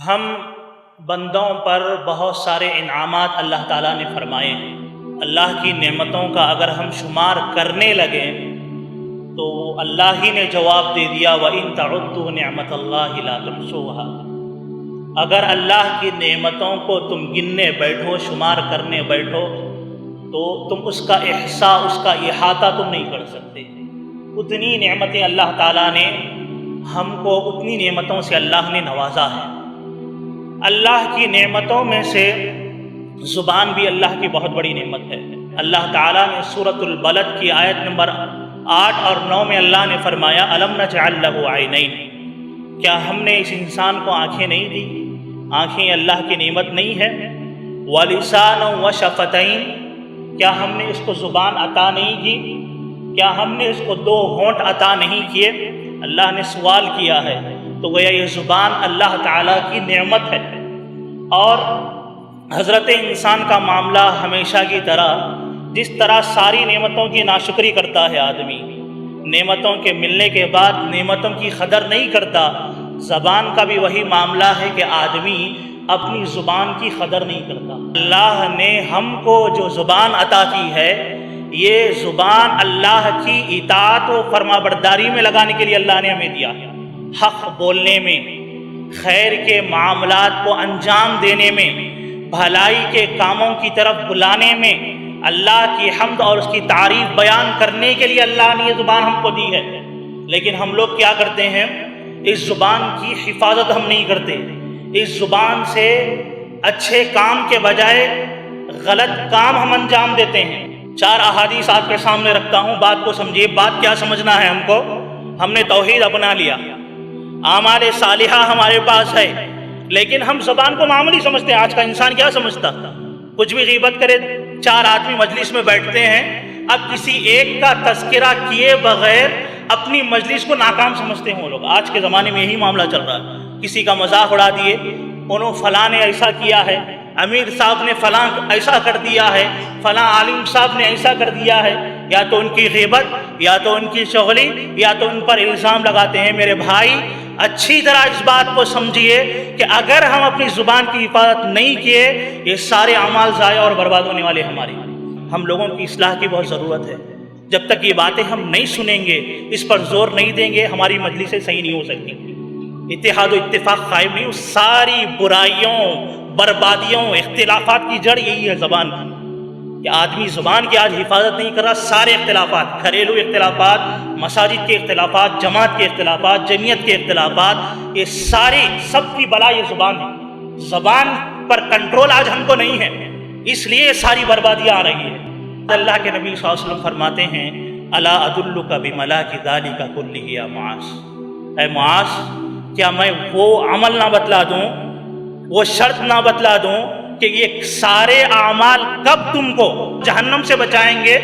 ہم بندوں پر بہت سارے انعامات اللہ تعالیٰ نے فرمائے ہیں۔ اللہ کی نعمتوں کا اگر ہم شمار کرنے لگیں تو اللہ ہی نے جواب دے دیا وَإِن تَعُدُّوا نِعْمَةَ اللَّهِ لَا تُحْصُوهَا۔ اگر اللہ کی نعمتوں کو تم گننے بیٹھو، شمار کرنے بیٹھو، تو تم اس کا احصاء، اس کا احاطہ تم نہیں کر سکتے۔ اتنی نعمتیں اللہ تعالیٰ نے ہم کو، اتنی نعمتوں سے اللہ نے نوازا ہے۔ اللہ کی نعمتوں میں سے زبان بھی اللہ کی بہت بڑی نعمت ہے۔ اللہ تعالیٰ نے سورۃ البلد کی آیت نمبر 8 اور 9 میں اللہ نے فرمایا أَلَمْ نَجْعَلْ لَهُ عَيْنَيْنِ، کیا ہم نے اس انسان کو آنکھیں نہیں دی؟ آنکھیں اللہ کی نعمت نہیں ہے؟ وَلِسَانًا وَشَفَتَيْنِ، کیا ہم نے اس کو زبان عطا نہیں کی؟ کیا ہم نے اس کو 2 ہونٹ عطا نہیں کیے؟ اللہ نے سوال کیا ہے، تو گویا یہ زبان اللہ تعالیٰ کی نعمت ہے۔ اور حضرت انسان کا معاملہ ہمیشہ کی طرح، جس طرح ساری نعمتوں کی ناشکری کرتا ہے آدمی، نعمتوں کے ملنے کے بعد نعمتوں کی قدر نہیں کرتا، زبان کا بھی وہی معاملہ ہے کہ آدمی اپنی زبان کی قدر نہیں کرتا۔ اللہ نے ہم کو جو زبان عطا کی ہے، یہ زبان اللہ کی اطاعت و فرما برداری میں لگانے کے لیے اللہ نے ہمیں دیا ہے۔ حق بولنے میں، خیر کے معاملات کو انجام دینے میں، بھلائی کے کاموں کی طرف بلانے میں، اللہ کی حمد اور اس کی تعریف بیان کرنے کے لیے اللہ نے یہ زبان ہم کو دی ہے۔ لیکن ہم لوگ کیا کرتے ہیں؟ اس زبان کی حفاظت ہم نہیں کرتے۔ اس زبان سے اچھے کام کے بجائے غلط کام ہم انجام دیتے ہیں۔ 4 احادیث آپ کے سامنے رکھتا ہوں، بات کو سمجھیے۔ بات کیا سمجھنا ہے ہم کو؟ ہم نے توحید اپنا لیا، اعمال صالحہ ہمارے پاس ہے، لیکن ہم زبان کو معمولی سمجھتے ہیں۔ آج کا انسان کیا سمجھتا؟ کچھ بھی غیبت کرے، 4 آدمی مجلس میں بیٹھتے ہیں، اب کسی ایک کا تذکرہ کیے بغیر اپنی مجلس کو ناکام سمجھتے ہیں وہ لوگ۔ آج کے زمانے میں یہی معاملہ چل رہا ہے۔ کسی کا مذاق اڑا دیے، انہوں فلاں نے ایسا کیا ہے، امیر صاحب نے فلاں ایسا کر دیا ہے، فلاں عالم صاحب نے ایسا کر دیا ہے، یا تو ان کی غیبت، یا تو ان کی چغلی، یا تو ان پر الزام لگاتے ہیں۔ میرے بھائی، اچھی طرح اس بات کو سمجھیے کہ اگر ہم اپنی زبان کی حفاظت نہیں کیے، یہ سارے اعمال ضائع اور برباد ہونے والے ہمارے۔ ہم لوگوں کی اصلاح کی بہت ضرورت ہے۔ جب تک یہ باتیں ہم نہیں سنیں گے، اس پر زور نہیں دیں گے، ہماری مجلسیں صحیح نہیں ہو سکتی۔ اتحاد و اتفاق قائم نہیں ہو، ساری برائیوں، بربادیوں، اختلافات کی جڑ یہی ہے زبان کی، کہ آدمی زبان کی آج حفاظت نہیں کر رہا۔ سارے اختلافات، گھریلو اختلافات، مساجد کے اختلافات، جماعت کے اختلافات، جمعیت کے اختلافات، یہ ساری سب کی بلا یہ زبان ہے۔ زبان پر کنٹرول آج ہم کو نہیں ہے، اس لیے ساری بربادیاں آ رہی ہیں۔ اللہ کے نبی صلی اللہ علیہ وسلم فرماتے ہیں الا ادلک بملاک ذلک کلہ یا معاذ، اے معاذ، کیا میں وہ عمل نہ بتلا دوں، وہ شرط نہ بتلا دوں کہ یہ سارے اعمال کب تم کو جہنم سے بچائیں گے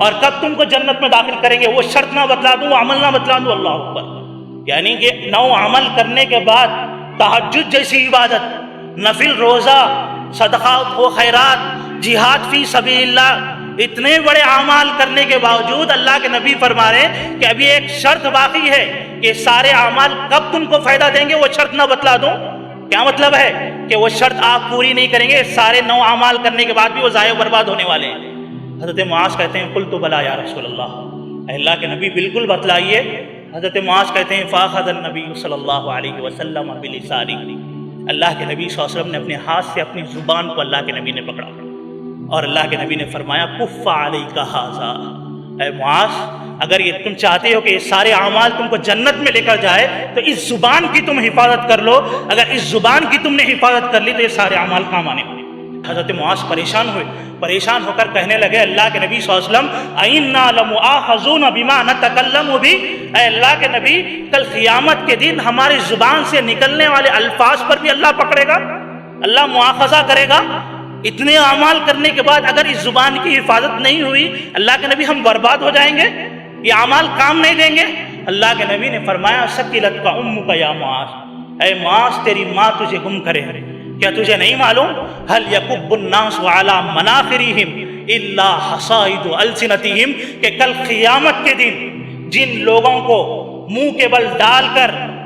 اور کب تم کو جنت میں داخل کریں گے، وہ شرط نہ بتلا دوں، وہ عمل نہ بتلا دوں؟ اللہ اکبر! یعنی کہ 9 عمل کرنے کے بعد تہجد جیسی عبادت، نفل روزہ، صدقات و خیرات، جہاد فی سبیل اللہ، اتنے بڑے اعمال کرنے کے باوجود اللہ کے نبی فرما رہے ہیں کہ ابھی ایک شرط باقی ہے کہ سارے اعمال کب تم کو فائدہ دیں گے، وہ شرط نہ بتلا دوں؟ کیا مطلب ہے؟ کہ وہ شرط آپ پوری نہیں کریں گے، سارے 9 اعمال کرنے کے بعد بھی وہ ضائع و برباد ہونے والے ہیں۔ حضرت معاذ کہتے ہیں قلت بلا یا رسول اللہ، اے اللہ کے نبی بالکل بتلائیے۔ حضرت معاذ کہتے ہیں فاخذ النبی صلی اللہ علیہ وسلم بلسانہ، اللہ کے نبی صلی اللہ علیہ وسلم نے اپنے ہاتھ سے اپنی زبان کو اللہ کے نبی نے پکڑا، اور اللہ کے نبی نے فرمایا کف علیک ھذا، اے معاذ، اگر یہ تم چاہتے ہو کہ یہ سارے اعمال تم کو جنت میں لے کر جائے تو اس زبان کی تم حفاظت کر لو۔ اگر اس زبان کی تم نے حفاظت کر لی تو یہ سارے اعمال کام آنے والے۔ حضرت معاذ پریشان ہوئے، پریشان ہو کر کہنے لگے اللہ کے نبی صلی اللہ علیہ وسلم اِنَّا لَمُؤَاخَذُونَ بِمَا نَتَكَلَّمُ بِهِ، اے اللہ کے نبی، کل قیامت کے دن ہماری زبان سے نکلنے والے الفاظ پر بھی اللہ پکڑے گا، اللہ مؤاخذہ کرے گا۔ اتنے اعمال کرنے کے بعد اگر اس زبان کی حفاظت نہیں ہوئی، اللہ کے نبی، ہم برباد ہو جائیں گے، یہ اعمال کام نہیں دیں گے۔ اللہ کے نبی نے فرمایا ثقلتک امک یا معاذ، اے معاذ، تیری ماں تجھے گم کرے، کیا تجھے نہیں معلوم هل يكب الناس على مناخرهم الا حصائد السنتهم، کہ کل قیامت کے دن جن لوگوں کو منہ کے بل ڈال کر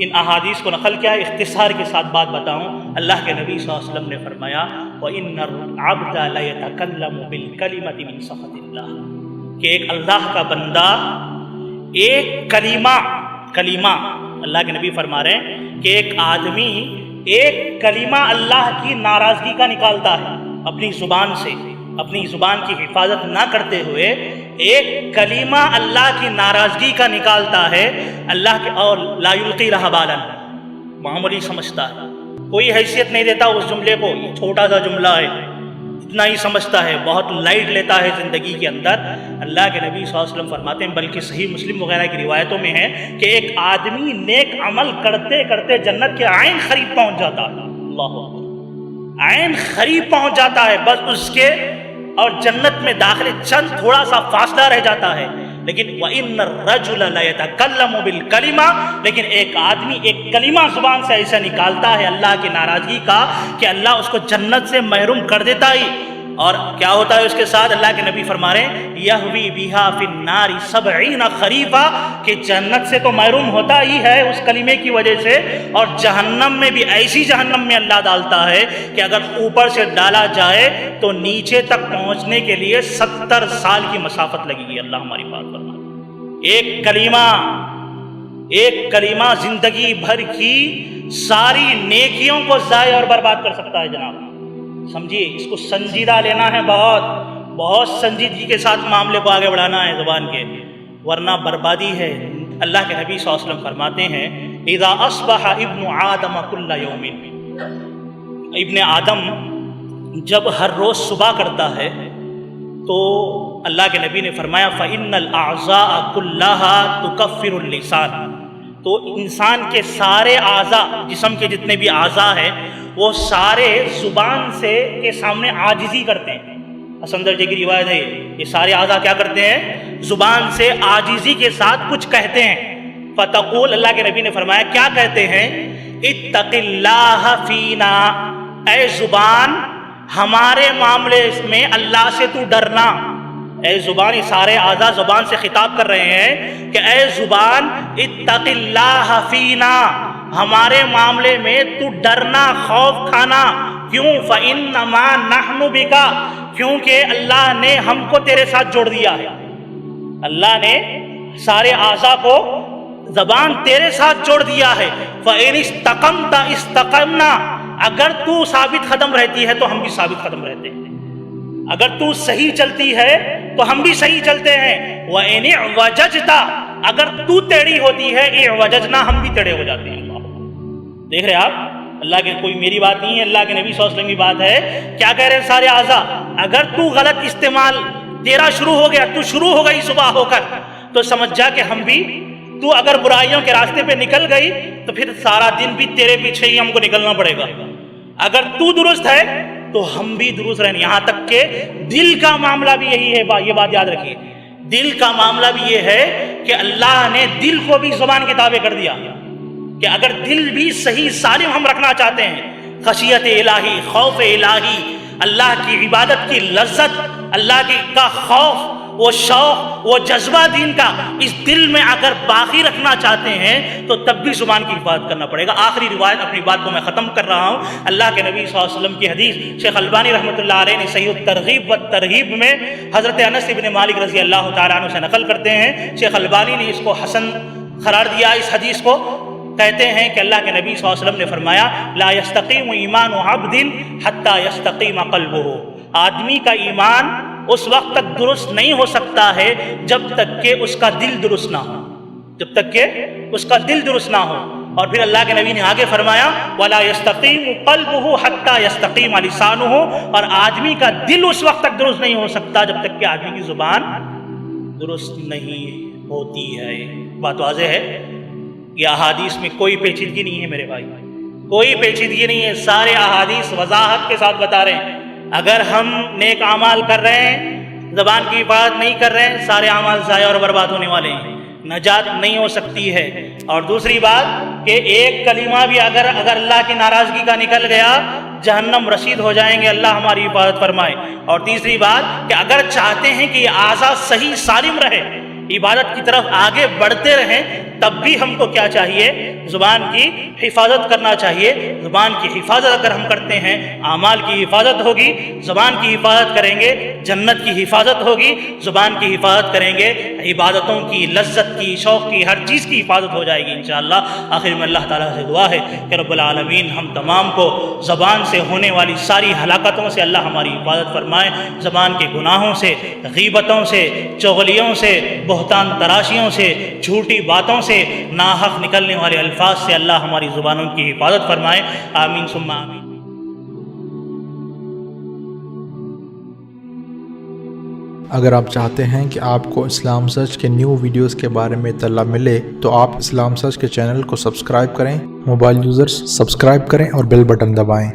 ان احادیث کو نقل کیا ہے، اختصار کے ساتھ بات بتاؤں۔ اللہ کے نبی صلی اللہ علیہ وسلم نے فرمایا وَإِنَّ الْعَبْدَ لَيَتَكَلَّمُ بِالْكَلِمَةِ مِنْ سَخَطِ اللَّهِ، کہ ایک اللہ کا بندہ ایک کلمہ اللہ کے نبی فرما رہے ہیں کہ ایک آدمی ایک کلمہ اللہ کی ناراضگی کا نکالتا ہے، اپنی زبان سے، اپنی زبان کی حفاظت نہ کرتے ہوئے ایک کلمہ اللہ کی ناراضگی کا نکالتا ہے، اللہ کے، اور لا یلقی لها بالا، معمولی سمجھتا ہے، کوئی حیثیت نہیں دیتا اس جملے کو، یہ چھوٹا سا جملہ ہے، اتنا ہی سمجھتا ہے، بہت لائٹ لیتا ہے زندگی کے اندر۔ اللہ کے نبی صلی اللہ علیہ وسلم فرماتے ہیں، بلکہ صحیح مسلم وغیرہ کی روایتوں میں ہے کہ ایک آدمی نیک عمل کرتے کرتے جنت کے عین قریب پہنچ جاتا ہے، اللہ اکبر، عین قریب پہنچ جاتا ہے، بس اس کے اور جنت میں داخلے چند تھوڑا سا فاصلہ رہ جاتا ہے۔ لیکن وَإِنَّ الرَّجُلَ لَيَتَكَلَّمُ بِالْكَلِمَةِ، لیکن ایک آدمی ایک کلمہ زبان سے ایسا نکالتا ہے اللہ کی ناراضگی کا کہ اللہ اس کو جنت سے محروم کر دیتا ہی، اور کیا ہوتا ہے اس کے ساتھ؟ اللہ کے نبی فرما رہے ہیں یہوی بہا فی النار 70 خریفا، کہ جنت سے تو محروم ہوتا ہی ہے اس کلمے کی وجہ سے، اور جہنم میں بھی ایسی جہنم میں اللہ ڈالتا ہے کہ اگر اوپر سے ڈالا جائے تو نیچے تک پہنچنے کے لیے 70 سال کی مسافت لگے گی۔ اللہ ہماری بات فرمائے۔ ایک کلمہ زندگی بھر کی ساری نیکیوں کو ضائع اور برباد کر سکتا ہے جناب، سمجھیے، اس کو سنجیدہ لینا ہے، بہت سنجیدگی کے ساتھ معاملے کو آگے بڑھانا ہے زبان کے، ورنہ بربادی ہے۔ اللہ کے نبی صلی اللہ علیہ وسلم فرماتے ہیں اذا اصبح ابن آدم کل یوم، ابن آدم جب ہر روز صبح کرتا ہے تو اللہ کے نبی نے فرمایا فإن الأعضاء كلها تكفر اللسان، تو انسان کے سارے اعضاء، جسم کے جتنے بھی اعضاء ہیں وہ سارے زبان سے کے سامنے عاجزی کرتے ہیں۔ حسن درجے کی روایت ہے، یہ سارے اعضاء کیا کرتے ہیں؟ زبان سے عاجزی کے ساتھ کچھ کہتے ہیں۔ فتقول، اللہ کے نبی نے فرمایا کیا کہتے ہیں؟ اتق اللہ فینا، اے زبان ہمارے معاملے میں اللہ سے تو ڈرنا۔ اے زبان، یہ سارے اعضاء زبان سے خطاب کر رہے ہیں کہ اے زبان اتق اللہ فینا، ہمارے معاملے میں تو ڈرنا، خوف کھانا۔ کیوں؟ فإنما نحن بک، کیونکہ اللہ نے ہم کو تیرے ساتھ جوڑ دیا ہے۔ اللہ نے سارے اعضاء کو، زبان تیرے ساتھ جوڑ دیا ہے۔ فإن استقمت استقمنا، اگر تو ثابت قدم رہتی ہے تو ہم بھی ثابت قدم رہتے ہیں، اگر تو صحیح چلتی ہے تو ہم بھی صحیح چلتے ہیں۔ وإن اعوججت، اگر تو ٹیڑھی ہوتی ہے، اعوججنا، ہم بھی ٹیڑھے ہو جاتے ہیں۔ دیکھ رہے آپ، اللہ کے، کوئی میری بات نہیں ہے، اللہ کے نبی صلی اللہ علیہ وسلم کی بات ہے۔ کیا کہہ رہے ہیں سارے اعضاء؟ اگر تو غلط استعمال تیرا شروع ہو گیا، تو شروع ہو گئی صبح ہو کر، تو سمجھ جا کہ ہم بھی، تو اگر برائیوں کے راستے پہ نکل گئی تو پھر سارا دن بھی تیرے پیچھے ہی ہم کو نکلنا پڑے گا۔ اگر تو درست ہے تو ہم بھی درست رہیں، یہاں تک کہ دل کا معاملہ بھی یہی ہے، یہ بات یاد رکھیے، دل کا معاملہ بھی یہ ہے کہ اللہ نے دل کو بھی زبان کے تابع کر دیا، کہ اگر دل بھی صحیح سالم ہم رکھنا چاہتے ہیں، خشیت الہی، خوف الہی، اللہ کی عبادت کی لذت، اللہ کی کا خوف، وہ شوق، وہ جذبہ دین کا اس دل میں اگر باقی رکھنا چاہتے ہیں تو تب بھی زبان کی حفاظت کرنا پڑے گا۔ آخری روایت، اپنی بات کو میں ختم کر رہا ہوں، اللہ کے نبی صلی اللہ علیہ وسلم کی حدیث شیخ البانی رحمۃ اللہ علیہ نے صحیح الترغیب و ترغیب میں حضرت انس بن مالک رضی اللہ تعالیٰ عنہ سے نقل کرتے ہیں، شیخ البانی نے اس کو حسن قرار دیا اس حدیث کو۔ کہتے ہیں کہ اللہ کے نبی صلی اللہ علیہ وسلم نے فرمایا لا یستقیم ایمان عبد حتی یستقیم قلبہ، آدمی کا ایمان اس وقت تک درست نہیں ہو سکتا ہے جب تک کہ اس کا دل درست نہ ہو، جب تک کہ اس کا دل درست نہ ہو۔ اور پھر اللہ کے نبی نے آگے فرمایا وَلَا يَسْتَقِيمُ قَلْبُهُ حَتَّى يَسْتَقِيمَ لِسَانُهُ، اور آدمی کا دل اس وقت تک درست نہیں ہو سکتا جب تک کہ آدمی کی زبان درست نہیں ہوتی ہے۔ بات واضح ہے، یہ احادیث میں کوئی پیچیدگی نہیں ہے میرے بھائی، کوئی پیچیدگی نہیں ہے، سارے احادیث وضاحت کے ساتھ بتا رہے ہیں۔ اگر ہم نیک اعمال کر رہے ہیں، زبان کی حفاظت نہیں کر رہے ہیں، سارے اعمال ضائع اور برباد ہونے والے ہیں، نجات نہیں ہو سکتی ہے۔ اور دوسری بات کہ ایک کلمہ بھی اگر اللہ کی ناراضگی کا نکل گیا، جہنم رسید ہو جائیں گے، اللہ ہماری حفاظت فرمائے۔ اور تیسری بات کہ اگر چاہتے ہیں کہ یہ اعضاء صحیح سالم رہے، عبادت کی طرف آگے بڑھتے رہیں، تب بھی ہم کو کیا چاہیے؟ زبان کی حفاظت کرنا چاہیے۔ زبان کی حفاظت اگر ہم کرتے ہیں، اعمال کی حفاظت ہوگی، زبان کی حفاظت کریں گے جنت کی حفاظت ہوگی، زبان کی حفاظت کریں گے عبادتوں کی، لذت کی، شوق کی، ہر چیز کی حفاظت ہو جائے گی انشاءاللہ۔ آخر میں اللہ تعالیٰ سے دعا ہے کہ رب العالمین ہم تمام کو زبان سے ہونے والی ساری ہلاکتوں سے اللہ ہماری حفاظت فرمائے، زبان کے گناہوں سے، غیبتوں سے، چغلیوں سے، بہتان تراشیوں سے، جھوٹی باتوں سے، ناحق نکلنے والے الفاظ سے اللہ ہماری زبانوں کی حفاظت فرمائے، آمین ثم آمین۔ اگر آپ چاہتے ہیں کہ آپ کو اسلام سرچ کے نیو ویڈیوز کے بارے میں اطلاع ملے تو آپ اسلام سرچ کے چینل کو سبسکرائب کریں، موبائل یوزرز سبسکرائب کریں اور بیل بٹن دبائیں۔